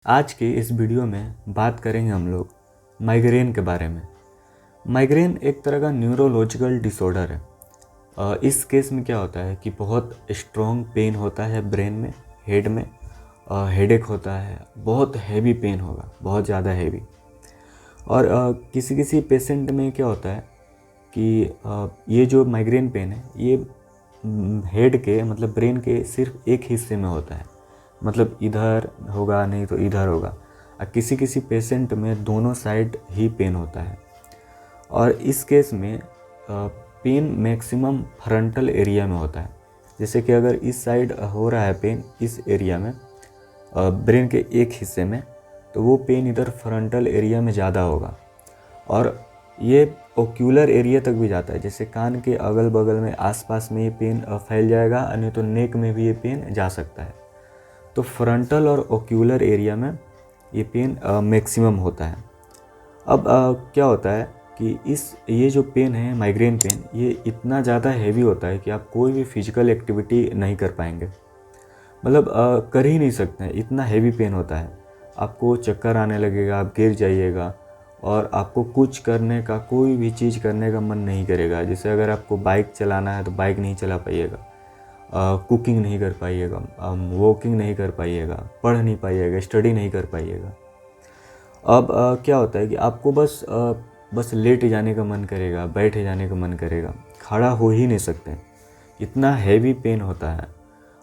आज के इस वीडियो में बात करेंगे हम लोग माइग्रेन के बारे में। माइग्रेन एक तरह का न्यूरोलॉजिकल डिसऑर्डर है। इस केस में क्या होता है कि बहुत स्ट्रॉन्ग पेन होता है ब्रेन में, हेड में, हेडेक होता है, बहुत हैवी पेन होगा, बहुत ज़्यादा हैवी। और किसी किसी पेशेंट में क्या होता है कि ये जो माइग्रेन पेन है ये हेड के मतलब ब्रेन के सिर्फ एक हिस्से में होता है, मतलब इधर होगा नहीं तो इधर होगा। और किसी किसी पेशेंट में दोनों साइड ही पेन होता है। और इस केस में पेन मैक्सिमम फ्रंटल एरिया में होता है। जैसे कि अगर इस साइड हो रहा है पेन, इस एरिया में ब्रेन के एक हिस्से में, तो वो पेन इधर फ्रंटल एरिया में ज़्यादा होगा। और ये ओक्यूलर एरिया तक भी जाता है, जैसे कान के अगल बगल में आसपास में ये पेन फैल जाएगा, नहीं तो नेक में भी ये पेन जा सकता है। तो फ्रंटल और ओक्यूलर एरिया में ये पेन मैक्सिमम होता है। अब क्या होता है कि ये जो पेन है, माइग्रेन पेन, ये इतना ज़्यादा हैवी होता है कि आप कोई भी फिजिकल एक्टिविटी नहीं कर पाएंगे, मतलब कर ही नहीं सकते हैं, इतना हैवी पेन होता है। आपको चक्कर आने लगेगा, आप गिर जाइएगा और आपको कुछ करने का, कोई भी चीज़ करने का मन नहीं करेगा। जैसे अगर आपको बाइक चलाना है तो बाइक नहीं चला पाइएगा, कुकिंग नहीं कर पाइएगा, वॉकिंग नहीं कर पाइएगा, पढ़ नहीं पाइएगा, स्टडी नहीं कर पाइएगा। अब क्या होता है कि आपको बस लेट जाने का मन करेगा, बैठ जाने का मन करेगा, खड़ा हो ही नहीं सकते, इतना हैवी पेन होता है।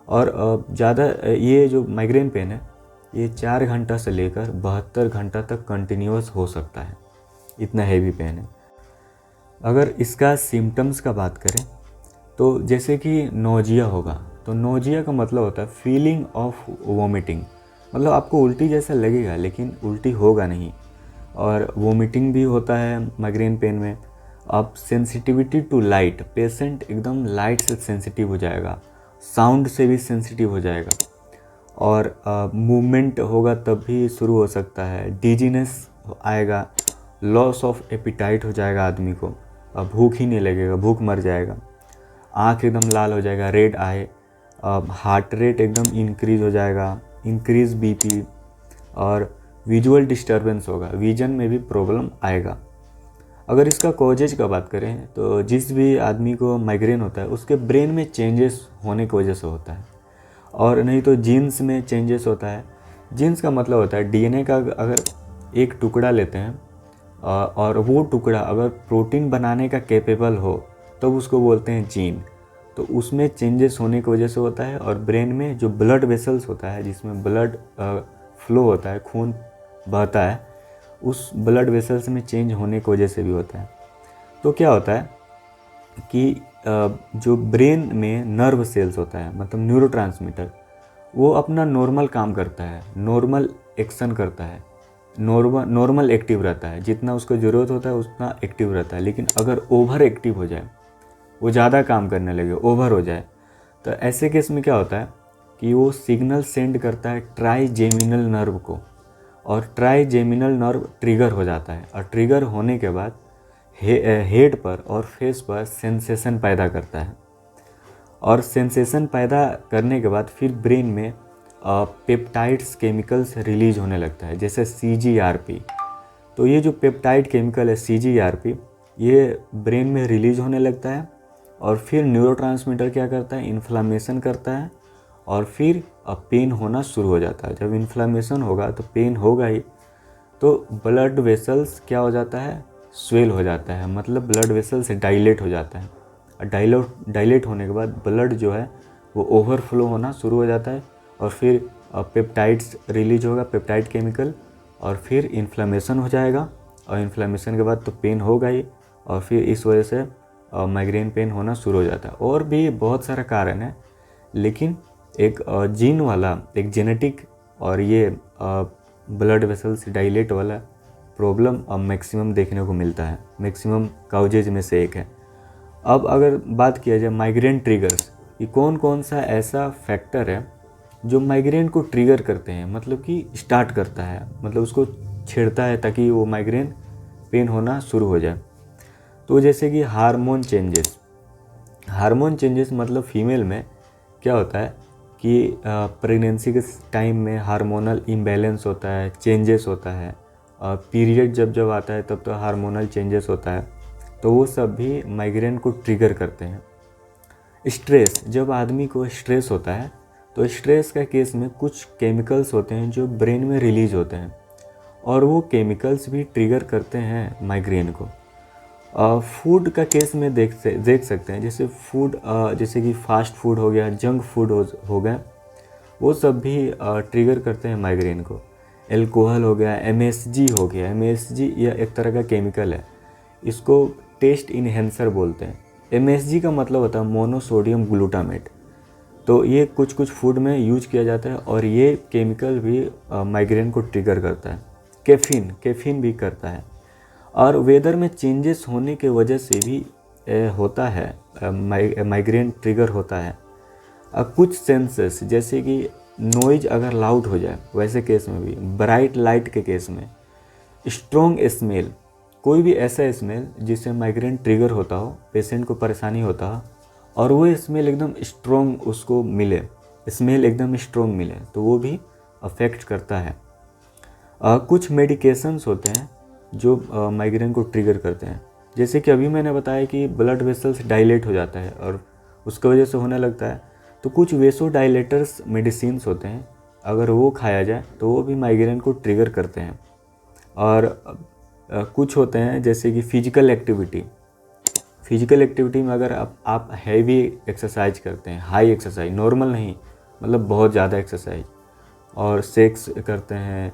और ज़्यादा ये जो माइग्रेन पेन है ये 4 घंटा से लेकर 72 घंटा तक कंटिन्यूअस हो सकता है, इतना हैवी पेन है। अगर इसका सिम्टम्स का बात करें तो जैसे कि नोजिया होगा, तो नोजिया का मतलब होता है फीलिंग ऑफ वोमिटिंग, मतलब आपको उल्टी जैसा लगेगा लेकिन उल्टी होगा नहीं। और वोमिटिंग भी होता है माइग्रेन पेन में। अब सेंसिटिविटी टू लाइट, पेशेंट एकदम लाइट से सेंसिटिव हो जाएगा, साउंड से भी सेंसिटिव हो जाएगा। और मूवमेंट होगा तब भी शुरू हो सकता है, डिजीनेस आएगा, लॉस ऑफ एपिटाइट हो जाएगा आदमी को, भूख ही नहीं लगेगा, भूख मर जाएगा, आँख एकदम लाल हो जाएगा, रेड आई, हार्ट रेट एकदम इंक्रीज हो जाएगा, इंक्रीज बीपी, और विजुअल डिस्टर्बेंस होगा, विजन में भी प्रॉब्लम आएगा। अगर इसका कॉजेज का बात करें तो जिस भी आदमी को माइग्रेन होता है उसके ब्रेन में चेंजेस होने की वजह से होता है, और नहीं तो जीन्स में चेंजेस होता है। जीन्स का मतलब होता है डीएनए का अगर एक टुकड़ा लेते हैं और वो टुकड़ा अगर प्रोटीन बनाने का कैपेबल हो तो उसको बोलते हैं जीन। तो उसमें चेंजेस होने की वजह से होता है। और ब्रेन में जो ब्लड वेसल्स होता है, जिसमें ब्लड फ्लो होता है, खून बहता है, उस ब्लड वेसल्स में चेंज होने की वजह से भी होता है। तो क्या होता है कि जो ब्रेन में नर्व सेल्स होता है, मतलब न्यूरोट्रांसमीटर, वो अपना नॉर्मल काम करता है, नॉर्मल एक्शन करता है, नॉर्मल एक्टिव रहता है, जितना उसको ज़रूरत होता है उतना एक्टिव रहता है। लेकिन अगर ओवर एक्टिव हो जाए, वो ज़्यादा काम करने लगे, ओवर हो जाए, तो ऐसे केस में क्या होता है कि वो सिग्नल सेंड करता है ट्राइजेमिनल नर्व को, और ट्राइजेमिनल नर्व ट्रिगर हो जाता है। और ट्रिगर होने के बाद हेड पर और फेस पर सेंसेशन पैदा करता है। और सेंसेशन पैदा करने के बाद फिर ब्रेन में पेप्टाइड्स केमिकल्स रिलीज होने लगता है, जैसे CGRP। तो ये जो पेप्टाइड केमिकल है CGRP, ये ब्रेन में रिलीज होने लगता है, और फिर न्यूरोट्रांसमीटर क्या करता है, इन्फ्लामेशन करता है, और फिर पेन होना शुरू हो जाता है। जब इन्फ्लामेशन होगा तो पेन होगा ही, तो ब्लड वेसल्स क्या हो जाता है, स्वेल हो जाता है, मतलब ब्लड वेसल्स डाइलेट हो जाता है। डाइलेट होने के बाद ब्लड जो है वो ओवरफ्लो होना शुरू हो जाता है, और फिर पेप्टाइड्स रिलीज होगा, पेप्टाइड केमिकल, और फिर इन्फ्लामेशन हो जाएगा। और इन्फ्लामेशन के बाद तो पेन होगा ही, और फिर इस वजह से माइग्रेन पेन होना शुरू हो जाता है। और भी बहुत सारा कारण है, लेकिन एक जीन वाला, एक जेनेटिक, और ये ब्लड वेसल्स डाइलेट वाला प्रॉब्लम अब मैक्सिमम देखने को मिलता है, मैक्सिमम काउजेज में से एक है। अब अगर बात किया जाए माइग्रेन ट्रिगर्स, कि कौन कौन सा ऐसा फैक्टर है जो माइग्रेन को ट्रिगर करते हैं, मतलब कि स्टार्ट करता है, मतलब उसको छेड़ता है ताकि वो माइग्रेन पेन होना शुरू हो जाए। तो जैसे कि हार्मोन चेंजेस मतलब फीमेल में क्या होता है कि प्रेगनेंसी के टाइम में हार्मोनल इम्बैलेंस होता है, चेंजेस होता है, पीरियड जब जब आता है तब तो हार्मोनल चेंजेस होता है, तो वो सब भी माइग्रेन को ट्रिगर करते हैं। स्ट्रेस, जब आदमी को स्ट्रेस होता है तो स्ट्रेस का केस में कुछ केमिकल्स होते हैं जो ब्रेन में रिलीज होते हैं और वो केमिकल्स भी ट्रिगर करते हैं माइग्रेन को। फूड का केस में देख सकते हैं, जैसे फूड जैसे कि फास्ट फूड हो गया, जंक फूड हो गया, वो सब भी ट्रिगर करते हैं माइग्रेन को। एल्कोहल हो गया, MSG हो गया, MSG यह एक तरह का केमिकल है, इसको टेस्ट इन्हेंसर बोलते हैं। MSG का मतलब होता है मोनोसोडियम ग्लूटामेट। तो ये कुछ कुछ फूड में यूज किया जाता है और ये केमिकल भी माइग्रेन को ट्रिगर करता है। कैफीन भी करता है। और वेदर में चेंजेस होने के वजह से भी होता है, माइग्रेन ट्रिगर होता है। कुछ सेंसेस जैसे कि नॉइज अगर लाउड हो जाए वैसे केस में भी, ब्राइट लाइट के केस में, स्ट्रॉन्ग स्मेल, कोई भी ऐसा स्मेल जिससे माइग्रेन ट्रिगर होता हो, पेशेंट को परेशानी होता हो और वो स्मेल एकदम स्ट्रॉन्ग उसको मिले, स्मेल एकदम स्ट्रॉन्ग मिले, तो वो भी अफेक्ट करता है। कुछ मेडिकेशंस होते हैं जो माइग्रेन को ट्रिगर करते हैं, जैसे कि अभी मैंने बताया कि ब्लड वेसल्स डायलेट हो जाता है और उसकी वजह से होने लगता है, तो कुछ वेसो डायलेटर्स मेडिसिन्स होते हैं, अगर वो खाया जाए तो वो भी माइग्रेन को ट्रिगर करते हैं। और कुछ होते हैं जैसे कि फिजिकल एक्टिविटी में अगर आप हैवी एक्सरसाइज करते हैं, हाई एक्सरसाइज, नॉर्मल नहीं, मतलब बहुत ज़्यादा एक्सरसाइज, और सेक्स करते हैं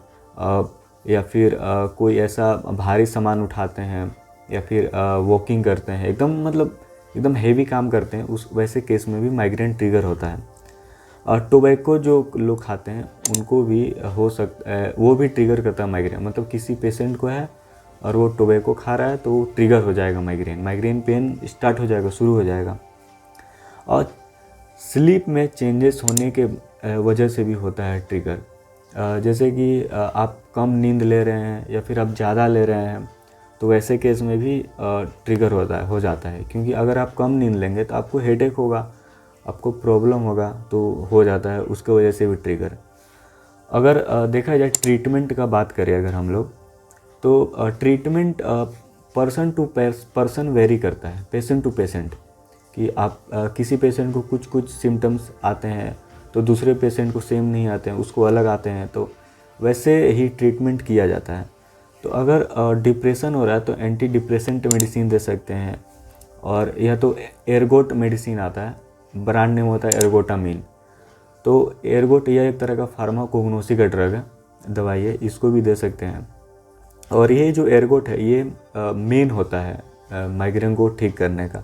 या फिर कोई ऐसा भारी सामान उठाते हैं या फिर वॉकिंग करते हैं, एकदम हेवी काम करते हैं, उस वैसे केस में भी माइग्रेन ट्रिगर होता है। और टोबैको जो लोग खाते हैं उनको भी हो सकता है, वो भी ट्रिगर करता है माइग्रेन। मतलब किसी पेशेंट को है और वो टोबैको खा रहा है तो वो ट्रिगर हो जाएगा, माइग्रेन पेन स्टार्ट हो जाएगा, शुरू हो जाएगा। और स्लीप में चेंजेस होने के वजह से भी होता है ट्रिगर, जैसे कि आप कम नींद ले रहे हैं या फिर आप ज़्यादा ले रहे हैं, तो वैसे केस में भी ट्रिगर हो जाता है। क्योंकि अगर आप कम नींद लेंगे तो आपको हेडेक होगा, आपको प्रॉब्लम होगा, तो हो जाता है उसके वजह से भी ट्रिगर। अगर देखा जाए ट्रीटमेंट का बात करें अगर हम लोग, तो treatment person to person vary करता है, पेशेंट टू पेशेंट, कि आप किसी पेशेंट को कुछ सिम्टम्स आते हैं तो दूसरे पेशेंट को सेम नहीं आते हैं, उसको अलग आते हैं, तो वैसे ही ट्रीटमेंट किया जाता है। तो अगर डिप्रेशन हो रहा है तो एंटी डिप्रेसेंट मेडिसिन दे सकते हैं, और यह तो एर्गोट मेडिसिन आता है, ब्रांड नेम होता है एर्गोटामिन। तो एर्गोट यह एक तरह का फार्माकोग्नोसी का ड्रग है, दवाई है, इसको भी दे सकते हैं। और ये जो एर्गोट है ये मेन होता है माइग्रेन को ठीक करने का।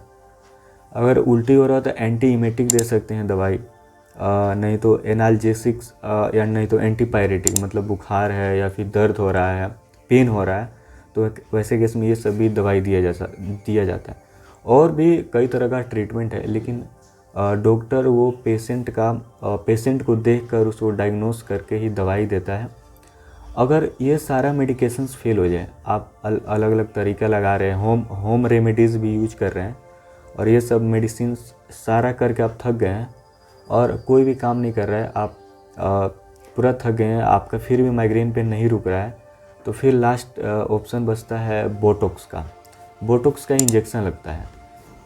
अगर उल्टी हो रहा है तो एंटी इमेटिक दे सकते हैं दवाई, नहीं तो एनाल्जेसिक्स या नहीं तो एंटीपायरेटिक, मतलब बुखार है या फिर दर्द हो रहा है, पेन हो रहा है, तो वैसे केस में ये सभी दवाई दिया जाता है। और भी कई तरह का ट्रीटमेंट है, लेकिन डॉक्टर वो पेशेंट को देखकर उसको डायग्नोस करके ही दवाई देता है। अगर ये सारा मेडिकेशंस फेल हो जाए, आप अलग अलग तरीका लगा रहे हैं, होम रेमेडीज़ भी यूज कर रहे हैं, और ये सब मेडिसिन सारा करके आप थक गए हैं और कोई भी काम नहीं कर रहा है, आप पूरा थक गए हैं, आपका फिर भी माइग्रेन पेन नहीं रुक रहा है, तो फिर लास्ट ऑप्शन बचता है बोटॉक्स का इंजेक्शन लगता है।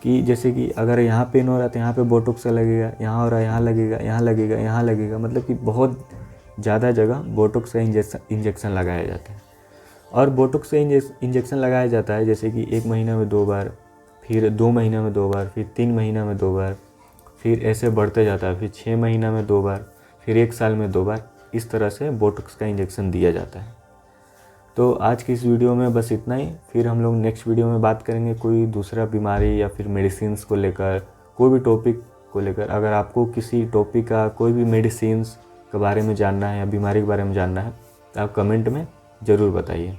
कि जैसे कि अगर यहाँ पेन हो रहा है तो यहाँ पे बोटॉक्स का लगेगा, यहाँ हो रहा है यहाँ लगेगा, यहाँ लगेगा, यहाँ लगेगा, मतलब कि बहुत ज़्यादा जगह बोटॉक्स का इंजेक्शन लगाया जाता है। और बोटॉक्स का इंजेक्शन लगाया जाता है जैसे कि 1 महीने में 2 बार, फिर 2 महीने में 2 बार, फिर 3 महीने में 2 बार, फिर ऐसे बढ़ते जाता है, फिर 6 महीने में 2 बार, फिर 1 साल में 2 बार, इस तरह से बोटॉक्स का इंजेक्शन दिया जाता है। तो आज की इस वीडियो में बस इतना ही। फिर हम लोग नेक्स्ट वीडियो में बात करेंगे कोई दूसरा बीमारी या फिर मेडिसिन्स को लेकर, कोई भी टॉपिक को लेकर। अगर आपको किसी टॉपिक का, कोई भी मेडिसिन्स के बारे में जानना है या बीमारी के बारे में जानना है तो आप कमेंट में ज़रूर बताइए।